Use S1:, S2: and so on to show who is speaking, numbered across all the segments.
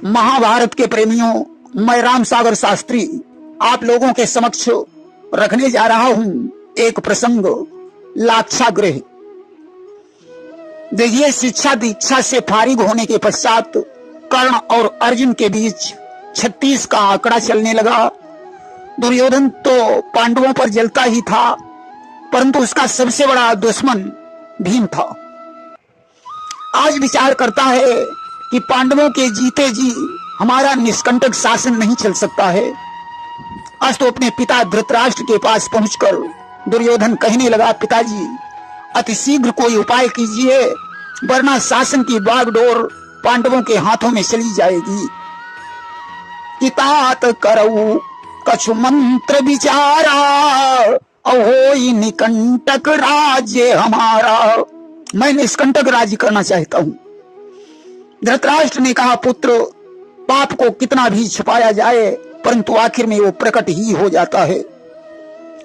S1: महाभारत के प्रेमियों, मैं राम सागर शास्त्री आप लोगों के समक्ष रखने जा रहा हूं एक प्रसंग, लाक्षागृह। देखिए, शिक्षा दीक्षा से फारिग होने के पश्चात कर्ण और अर्जुन के बीच 36 का आंकड़ा चलने लगा। दुर्योधन तो पांडवों पर जलता ही था, परंतु उसका सबसे बड़ा दुश्मन भीम था। आज विचार करता है कि पांडवों के जीते जी हमारा निष्कंटक शासन नहीं चल सकता है। आज तो अपने पिता धृतराष्ट्र के पास पहुंचकर दुर्योधन कहने लगा, पिताजी अति शीघ्र कोई उपाय कीजिए, वरना शासन की बागडोर पांडवों के हाथों में चली जाएगी। कितात करऊ कछु मंत्र विचारा, अहोई निकंटक राज्य हमारा। मैं निष्कंटक राज्य करना चाहता हूं। धृतराष्ट्र ने कहा, पुत्र पाप को कितना भी छुपाया जाए, परंतु आखिर में वो प्रकट ही हो जाता है,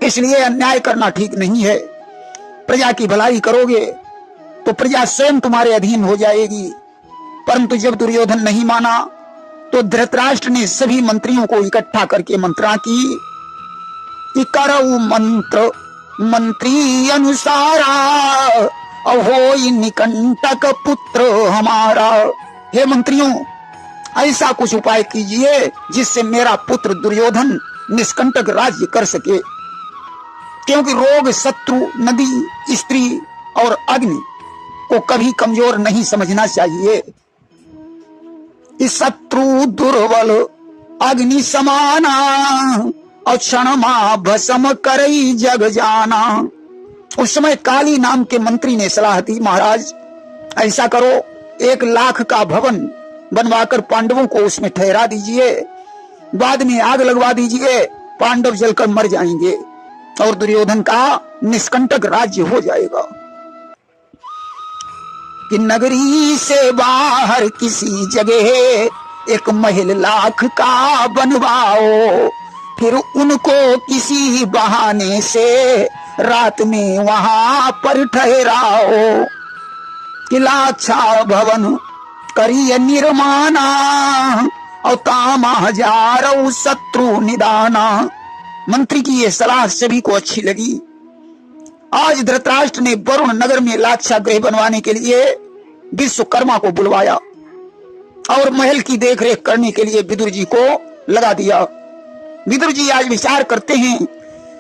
S1: इसलिए अन्याय करना ठीक नहीं है। प्रजा की भलाई करोगे तो प्रजा स्वयं तुम्हारे अधीन हो जाएगी। परंतु जब दुर्योधन नहीं माना तो धृतराष्ट्र ने सभी मंत्रियों को इकट्ठा करके मंत्रणा की कि करऊ मंत्र मंत्री अनुसारा, अहोई निकंटक पुत्र हमारा। हे मंत्रियों, ऐसा कुछ उपाय कीजिए जिससे मेरा पुत्र दुर्योधन निष्कंटक राज्य कर सके, क्योंकि रोग, शत्रु, नदी, स्त्री और अग्नि को कभी कमजोर नहीं समझना चाहिए। इस शत्रु दुर्बल अग्नि समाना, और क्षणमा भस्म करई जग जाना। उस समय काली नाम के मंत्री ने सलाह दी, महाराज ऐसा करो, 1 लाख का भवन बनवाकर पांडवों को उसमें ठहरा दीजिए, बाद में आग लगवा दीजिए, पांडव जलकर मर जाएंगे और दुर्योधन का निष्कंटक राज्य हो जाएगा। कि नगरी से बाहर किसी जगह 1 महल लाख का बनवाओ, फिर उनको किसी बहाने से रात में वहां पर ठहराओ। कि लाक्षा भवन करिए निर्माणा, और तामा हजारों शत्रु निदाना। मंत्री की यह सलाह सभी को अच्छी लगी। आज धृतराष्ट्र ने वरुण नगर में लाक्षागृह बनवाने के लिए विश्वकर्मा को बुलवाया और महल की देखरेख करने के लिए विदुर जी को लगा दिया। विदुर जी आज विचार करते हैं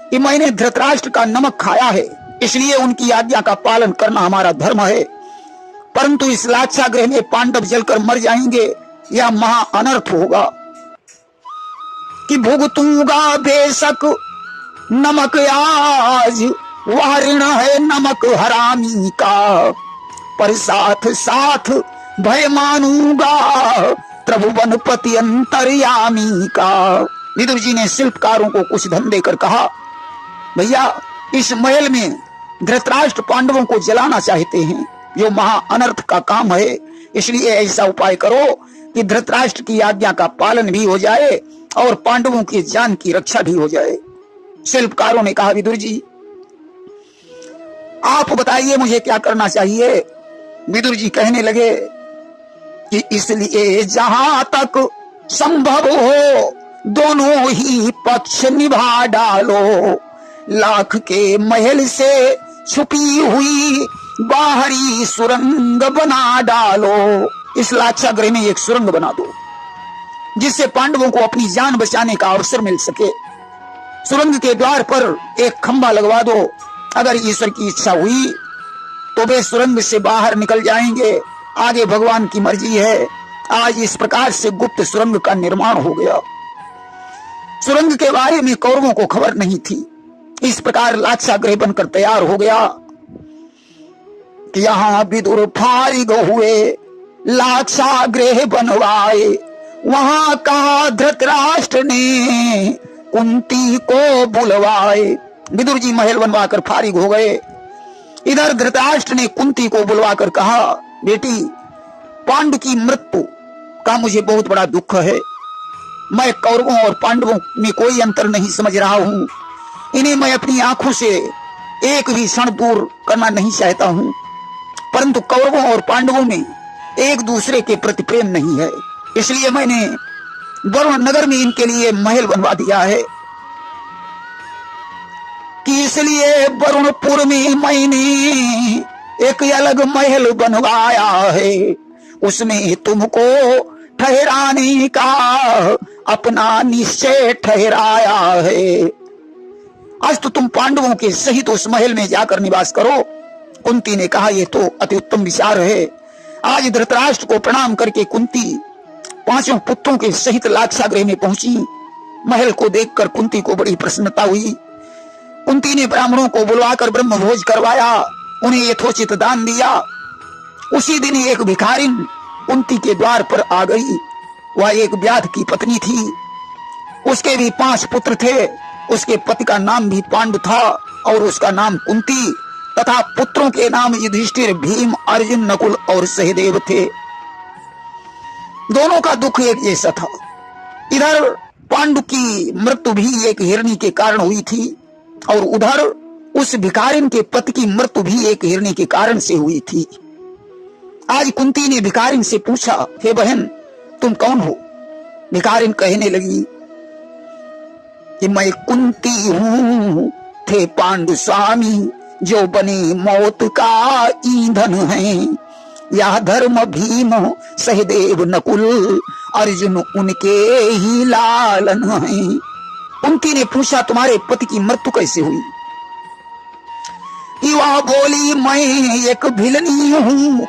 S1: कि मैंने धृतराष्ट्र का नमक खाया है, इसलिए उनकी आज्ञा का पालन करना हमारा धर्म है, परंतु इस लाक्षागृह में पांडव जलकर मर जाएंगे, यह महा अनर्थ होगा। कि भुगतूंगा बेशक नमक आज, वह ऋण है नमक हरामी का, पर साथ साथ भय मानूंगा त्रिभुवनपति अंतर्यामी का। विदुर जी ने शिल्पकारों को कुछ धन देकर कहा, भैया इस महल में धृतराष्ट्र पांडवों को जलाना चाहते हैं, जो महा अनर्थ का काम है, इसलिए ऐसा उपाय करो कि धृतराष्ट्र की आज्ञा का पालन भी हो जाए और पांडवों की जान की रक्षा भी हो जाए। शिल्पकारों ने कहा, विदुर जी आप बताइए मुझे क्या करना चाहिए। विदुर जी कहने लगे कि इसलिए जहां तक संभव हो दोनों ही पक्ष निभा डालो, लाख के महल से छुपी हुई बाहरी सुरंग बना डालो। इस लाक्षागृह में 1 सुरंग बना दो जिससे पांडवों को अपनी जान बचाने का अवसर मिल सके। सुरंग के द्वार पर 1 खंभा लगवा दो, अगर ईश्वर की इच्छा हुई तो वे सुरंग से बाहर निकल जाएंगे, आगे भगवान की मर्जी है। आज इस प्रकार से गुप्त सुरंग का निर्माण हो गया। सुरंग के बारे में कौरवों को खबर नहीं थी। इस प्रकार लाक्षागृह बनकर तैयार हो गया। यहां विदुर फारिग हुए, लाक्षागृह बनवाए, वहां कहा धृतराष्ट्र ने कुंती को बुलवाए। विदुर जी महल बनवाकर फारिग हो गए। इधर धृतराष्ट्र ने कुंती को बुलवाकर कहा, बेटी पांडु की मृत्यु का मुझे बहुत बड़ा दुख है। मैं कौरवों और पांडवों में कोई अंतर नहीं समझ रहा हूं, इन्हें मैं अपनी आंखों से एक भी क्षण दूर करना नहीं चाहता हूं, परंतु कौरवों और पांडवों में एक दूसरे के प्रति प्रेम नहीं है, इसलिए मैंने वरुण नगर में इनके लिए महल बनवा दिया है कि इसलिए वरुणपुर में मैंने एक अलग महल बनवाया है, उसमें तुमको ठहराने का अपना निश्चय ठहराया है। आज तो तुम पांडवों के सहित उस महल में जाकर निवास करो। कुंती ने कहा, यह तो अति उत्तम विचार है। आज धृतराष्ट्र को प्रणाम करके कुंती पांचों पुत्रों के सहित लाक्षागृह में पहुंची। महल को देखकर कुंती को बड़ी प्रसन्नता हुई। कुंती ने ब्राह्मणों को बुलवाकर ब्रह्म भोज करवाया, उन्हें यथोचित दान दिया। उसी दिन एक भिखारिन कुंती के द्वार पर आ गई। वह एक व्याध की पत्नी थी। उसके भी 5 पुत्र थे। उसके पति का नाम भी पांडु था और उसका नाम कुंती तथा पुत्रों के नाम युधिष्ठिर, भीम, अर्जुन, नकुल और सहदेव थे। दोनों का दुख एक जैसा था। इधर पांडु की मृत्यु भी एक हिरणी के कारण हुई थी और उधर उस भिखारिन के पति की मृत्यु भी एक हिरणी के कारण से हुई थी। आज कुंती ने भिखारिन से पूछा, हे बहन, तुम कौन हो? भिखारिन कहने लगी कि मैं कुंती हूं, थे पांडु स्वामी जो बने मौत का ईंधन है। यह धर्म भीम, सहदेव, नकुल, अर्जुन उनके ही लालन हैं। कुंती ने पूछा, तुम्हारे पति की मृत्यु कैसे हुई? वह बोली, मैं एक भिलनी हूं,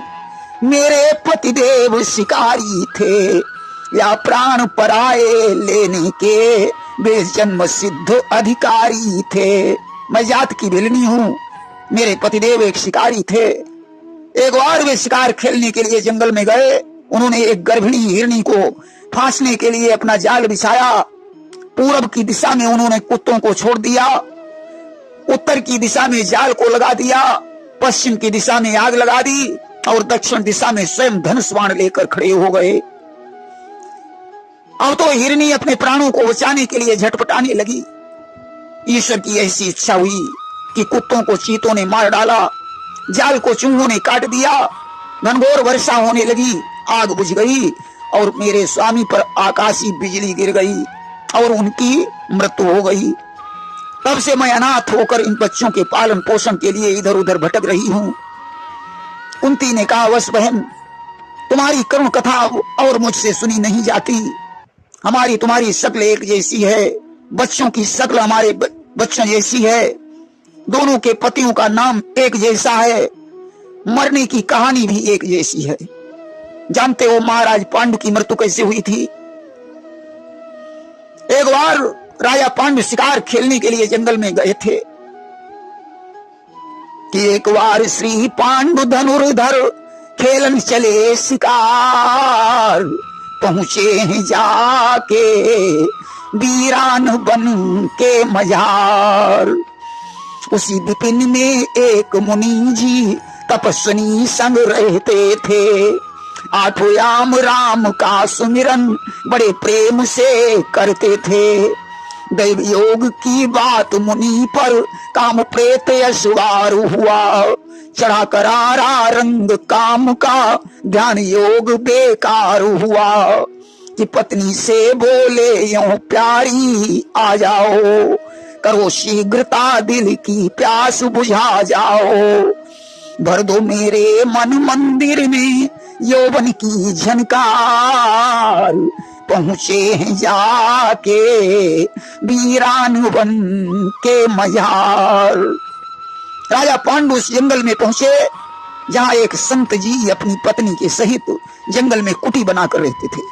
S1: मेरे पतिदेव शिकारी थे, या प्राण पराये लेने के वे जन्म सिद्ध अधिकारी थे। मैं जात की भिलनी हूं, मेरे पतिदेव एक शिकारी थे। एक बार वे शिकार खेलने के लिए जंगल में गए। उन्होंने एक गर्भिणी हिरणी को फांसने के लिए अपना जाल बिछाया। पूरब की दिशा में उन्होंने कुत्तों को छोड़ दिया, उत्तर की दिशा में जाल को लगा दिया, पश्चिम की दिशा में आग लगा दी और दक्षिण दिशा में स्वयं धनुष बाण लेकर खड़े हो गए। अब तो हिरणी अपने प्राणों को बचाने के लिए झटपटाने लगी। ईश्वर की ऐसी इच्छा हुई कि कुत्तों को चीतों ने मार डाला, जाल को चूहों ने काट दिया, घनघोर वर्षा होने लगी, आग बुझ गई और मेरे स्वामी पर आकाशी बिजली गिर गई और उनकी मृत्यु हो गई। तब से मैं अनाथ होकर इन बच्चों के पालन पोषण के लिए इधर उधर भटक रही हूं। कुंती ने कहा, वश बहन, तुम्हारी करुण कथा और मुझसे सुनी नहीं जाती। हमारी तुम्हारी शक्ल एक जैसी है, बच्चों की शक्ल हमारे बच्चों जैसी है, दोनों के पतियों का नाम एक जैसा है, मरने की कहानी भी एक जैसी है। जानते हो महाराज पांडु की मृत्यु कैसे हुई थी? एक बार राजा पांडु शिकार खेलने के लिए जंगल में गए थे कि एक बार श्री पांडु धनुर्धर खेलन चले शिकार, पहुंचे हैं जाके वीरान बन के मजार। उसी विपिन में एक मुनि जी तपस्विनी संग रहते थे, आठों याम राम का सुमिरन बड़े प्रेम से करते थे। दैव योग की बात मुनि पर काम प्रेत यशवार हुआ, चढ़ा करारा रंग काम का ध्यान योग बेकार हुआ। कि पत्नी से बोले यूं प्यारी आ जाओ, करो शीघ्रता दिल की प्यास बुझा जाओ। भर दो मेरे मन मंदिर में यौवन की झनकार, पहुंचे हैं जाके वीरान बन के मजार। राजा पांडु उस जंगल में पहुंचे जहां एक संत जी अपनी पत्नी के सहित जंगल में कुटी बनाकर रहते थे।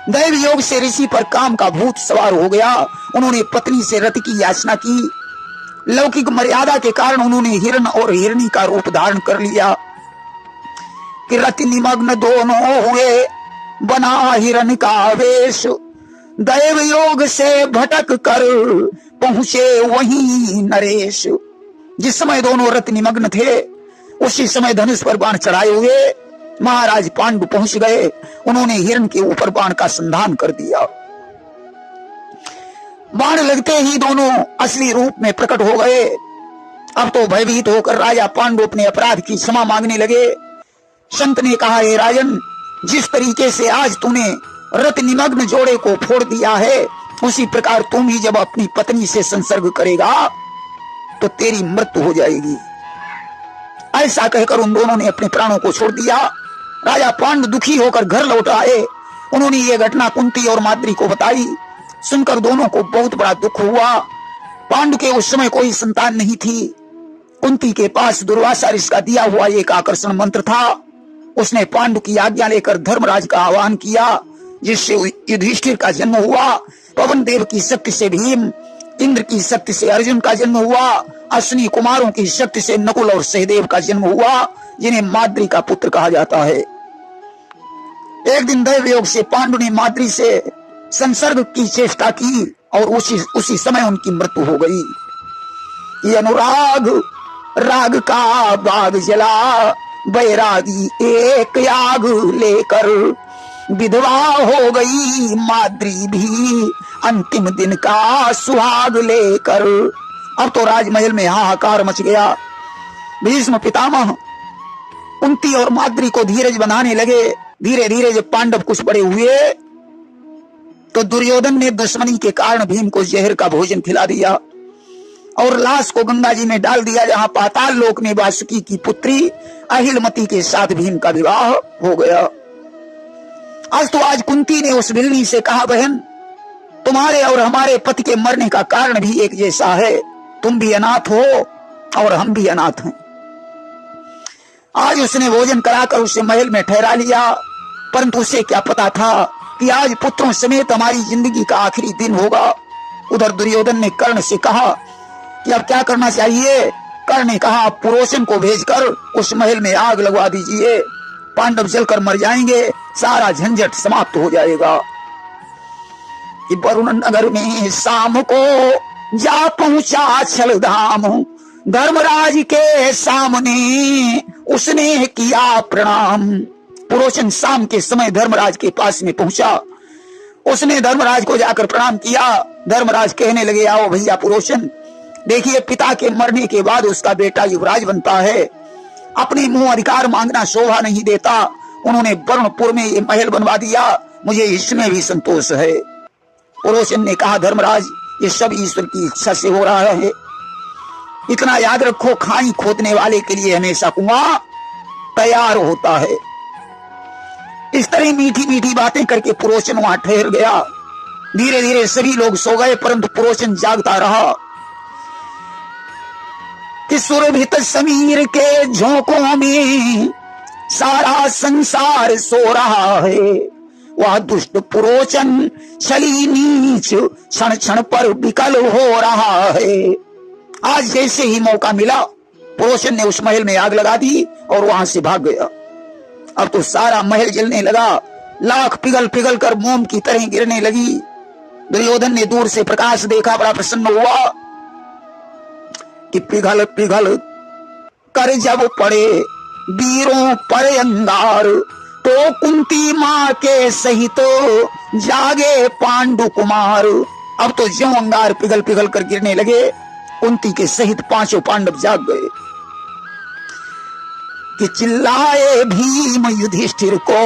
S1: दैव योग से ऋषि पर काम का भूत सवार हो गया। उन्होंने पत्नी से रति की याचना की। लौकिक मर्यादा के कारण उन्होंने हिरण और हिरणी का रूप धारण कर लिया कि रति निमग्न दोनों हुए, बना हिरण का वेश। दैव योग से भटक कर पहुंचे वहीं नरेश। जिस समय दोनों रति निमग्न थे उसी समय धनुष पर बाण चढ़ाए हुए महाराज पांडु पहुंच गए। उन्होंने हिरण के ऊपर बाण का संधान कर दिया। बाण लगते ही दोनों असली रूप में प्रकट हो गए। अब तो भयभीत होकर राजा पांडु अपने अपराध की क्षमा मांगने लगे। संत ने कहा, हे राजन, जिस तरीके से आज तूने रत निमग्न जोड़े को फोड़ दिया है, उसी प्रकार तुम ही जब अपनी पत्नी से संसर्ग करेगा तो तेरी मृत्यु हो जाएगी। ऐसा कहकर उन दोनों ने अपने प्राणों को छोड़ दिया। राजा पांडु दुखी होकर घर लौट आए। उन्होंने ये घटना कुंती और माद्री को बताई। सुनकर दोनों को बहुत बड़ा दुख हुआ। पांडु के उस समय कोई संतान नहीं थी। कुंती के पास दुर्वासा ऋषि का दिया हुआ एक आकर्षण मंत्र था। उसने पांडु की आज्ञा लेकर धर्मराज का आह्वान किया, जिससे युधिष्ठिर का जन्म हुआ। पवन देव की शक्ति से भीम, इंद्र की शक्ति से अर्जुन का जन्म हुआ। अश्विनी कुमारों की शक्ति से नकुल और सहदेव का जन्म हुआ, जिन्हें माद्री का पुत्र कहा जाता है। एक दिन दैव योग से पांडु ने माद्री से संसर्ग की चेष्टा की और उसी समय उनकी मृत्यु हो गई। ये अनुराग राग का बाग जला, बैरागी एक आग लेकर विधवा हो गई माद्री भी, अंतिम दिन का सुहाग लेकर। अब तो राजमहल में हाहाकार मच गया। भीष्म पितामह कुंती और माद्री को धीरज बनाने लगे। धीरे धीरे जब पांडव कुछ बड़े हुए तो दुर्योधन ने दुश्मनी के कारण भीम को जहर का भोजन खिला दिया और लाश को गंगा जी में डाल दिया, जहां पाताल लोक में वासुकी की पुत्री अहिलमती के साथ भीम का विवाह हो गया। आज कुंती ने उस बिल्ली से कहा, बहन तुम्हारे और हमारे पति के मरने का कारण भी एक जैसा है। तुम भी अनाथ हो और हम भी अनाथ हैं। आज उसने भोजन कराकर उसे महल में ठहरा लिया, परंतु उसे क्या पता था कि आज पुत्रों समेत हमारी जिंदगी का आखिरी दिन होगा। उधर दुर्योधन ने कर्ण से कहा कि अब क्या करना चाहिए। कर्ण ने कहा, पुरोचन को भेजकर उस महल में आग लगवा दीजिए, पांडव जलकर मर जाएंगे, सारा झंझट समाप्त हो जाएगा। कि वरुण नगर में शाम को जा पहुंचा छलधाम, धर्मराज के सामने उसने किया प्रणाम। पुरोचन शाम के समय धर्मराज के पास में पहुंचा। उसने धर्मराज को जाकर प्रणाम किया। धर्मराज कहने लगे, आओ भैया पुरोचन, देखिए पिता के मरने के बाद उसका बेटा युवराज बनता है। अपने मुंह अधिकार मांगना शोभा नहीं देता। उन्होंने वर्णपुर में ये महल बनवा दिया, मुझे इसमें भी संतोष है। पुरोचन ने कहा, धर्मराज ये सब ईश्वर की इच्छा से हो रहा है। इतना याद रखो, खाई खोदने वाले के लिए हमेशा कुआं तैयार होता है। इस तरह मीठी मीठी बातें करके पुरोचन वहां ठहर गया। धीरे धीरे सभी लोग सो गए, परंतु पुरोचन जागता रहा। कि सुरभित समीर के झोंकों में सारा संसार सो रहा है, वह दुष्ट पुरोचन छली नीच क्षण क्षण पर विकल हो रहा है। आज जैसे ही मौका मिला, पुरोचन ने उस महल में आग लगा दी और वहां से भाग गया। अब तो सारा महल जलने लगा, लाख पिघल पिघल कर मोम की तरह गिरने लगी। दुर्योधन ने दूर से प्रकाश देखा, बड़ा प्रसन्न हुआ कि पिघल पिघल कर जब पड़े वीरों पर अंगार, तो कुंती मां के सहित तो जागे पांडु कुमार। अब तो ज्यों अंगार पिघल पिघल कर गिरने लगे, कुंती के सहित पांचों पांडव जाग गए। कि चिल्लाए भीम युधिष्ठिर को,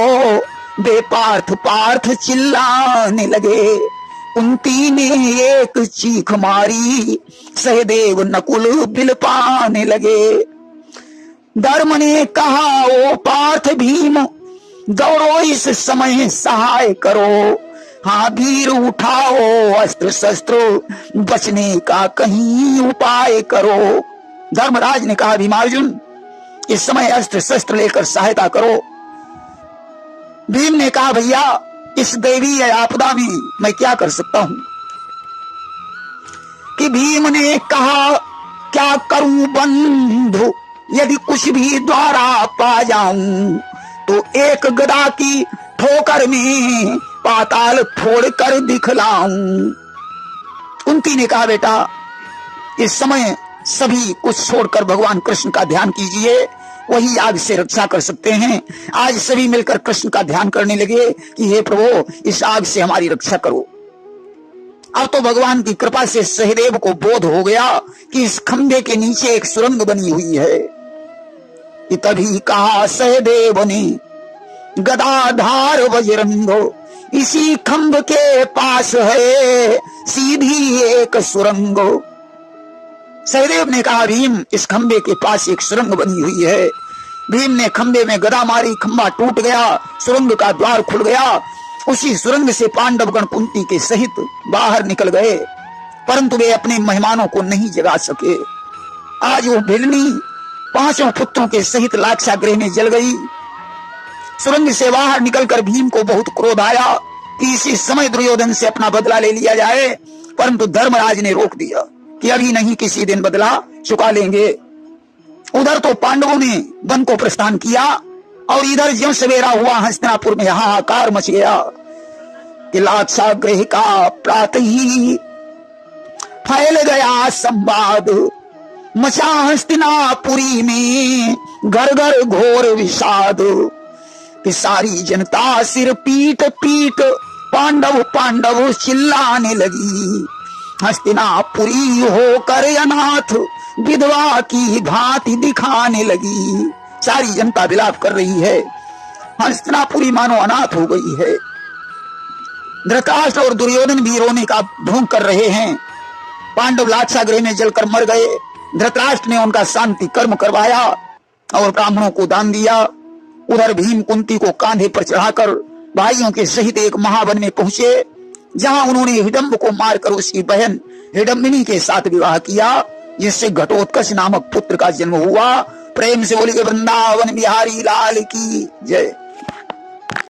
S1: बेपार्थ पार्थ चिल्लाने लगे। कुंती ने एक चीख मारी, सहदेव नकुल बिलपाने लगे। धर्म ने कहा, ओ पार्थ भीम दौड़ो इस समय सहाय करो। हाँ वीर उठाओ अस्त्र शस्त्र, बचने का कहीं उपाय करो। धर्मराज ने कहा, भीमार्जुन इस समय अस्त्र शस्त्र लेकर सहायता करो। भीम ने कहा, भैया इस दैवीय आपदा में मैं क्या कर सकता हूं। कि भीम ने कहा, क्या करूं बंधु, यदि कुछ भी द्वारा पा जाऊं, तो एक गदा की ठोकर में पाताल फोड़ कर दिखलाऊं। कुंती ने कहा, बेटा इस समय सभी कुछ छोड़कर भगवान कृष्ण का ध्यान कीजिए, वही आग से रक्षा कर सकते हैं। आज सभी मिलकर कृष्ण का ध्यान करने लगे कि हे प्रभु इस आग से हमारी रक्षा करो। अब तो भगवान की कृपा से सहदेव को बोध हो गया कि इस खंभे के नीचे एक सुरंग बनी हुई है। कि तभी कहा सहदेव ने, गदाधार बजरंगो, इसी खंभ के पास है सीधी एक सुरंगो। सहदेव ने कहा, भीम, इस खंबे के पास एक सुरंग बनी हुई है। भीम ने खंबे में गदा मारी, खंबा टूट गया, सुरंग का द्वार खुल गया। उसी सुरंग से पांडवगण कुंती के सहित बाहर निकल गए, परंतु वे अपने मेहमानों को नहीं जगा सके। आज वो भिलनी पांचों पुत्रों के सहित लाक्षागृह में जल गई। सुरंग से बाहर निकलकर भीम को बहुत क्रोध आया कि इसी समय दुर्योधन से अपना बदला ले लिया जाए, परंतु धर्मराज ने रोक दिया कि अभी नहीं, किसी दिन बदला चुका लेंगे। उधर तो पांडवों ने वन को प्रस्थान किया और इधर ज्यों सवेरा हुआ हस्तिनापुर में हाहाकार मच गया कि लाक्षागृह का प्रातः ही फैल गया संवाद। मचा हस्तिनापुरी में घर घर घोर विषाद कि सारी जनता सिर पीट पीट पांडव पांडव चिल्लाने लगी। हस्तिनापुरी होकर अनाथ विधवा की भांति दिखाने लगी। सारी जनता विलाप कर रही है, हस्तिनापुरी मानो अनाथ हो गई है। धृतराष्ट्र और दुर्योधन भी रोने का ढोंग कर रहे हैं। पांडव लाक्षागृह में जलकर मर गए। धृतराष्ट्र ने उनका शांति कर्म करवाया और ब्राह्मणों को दान दिया। उधर भीम कुंती को कांधे पर चढ़ाकर भाइयों के सहित एक महावन में पहुंचे, जहां उन्होंने हिडम्ब को मारकर उसकी बहन हिडम्बिनी के साथ विवाह किया, जिससे घटोत्कच नामक पुत्र का जन्म हुआ। प्रेम से बोलिए वृंदावन बिहारी लाल की जय।